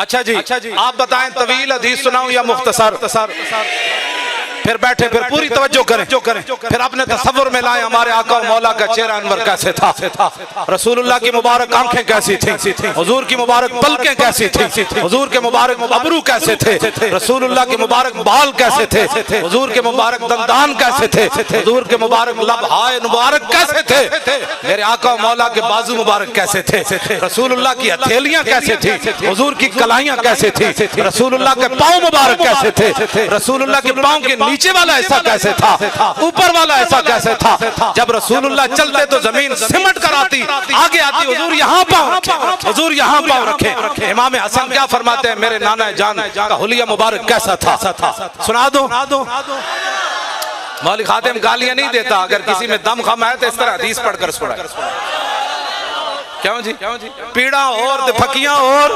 अच्छा जी आप बताएं तवील हदीस सुनाऊं या मुख्तसर? फिर बैठे, फिर पूरी तवज्जो करें, फिर अपने तसव्वुर में लाएं हमारे आका और मौला का चेहरा अनवर कैसे था, रसूलुल्लाह की मुबारक आंखें कैसी थी, हुजूर की मुबारक पलकें कैसी थी, हुजूर के मुबारक अबरू कैसे थे, रसूलुल्लाह के मुबारक बाल कैसे थे, हुजूर के मुबारक दंदान कैसे थे, हुजूर के मुबारक लबहाए मुबारक कैसे थे, मेरे आका और मौला के बाजू मुबारक कैसे थे, रसूलुल्लाह की हथेलियां कैसे थी, हुजूर की कलाइयां कैसे थी, रसूलुल्लाह के पांव मुबारक कैसे थे, रसूलुल्लाह के पांव के नीचे वाला ऐसा कैसे था, ऊपर वाला ऐसा कैसे था। जब रसूलुल्लाह चलते तो जमीन सिमट कर आती, आगे आती, हुजूर यहाँ पाँव रखे, हुजूर यहाँ पाँव रखे। इमाम हसन क्या फरमाते हैं, मेरे नाना जान का हुलिया मुबारक कैसा था, सुना दो। मौलवी खातिम गालियां नहीं देता, अगर किसी में दम खम है तो इस तरह हदीस पढ़कर सुना। क्यों जी? पीड़ा और फकियां और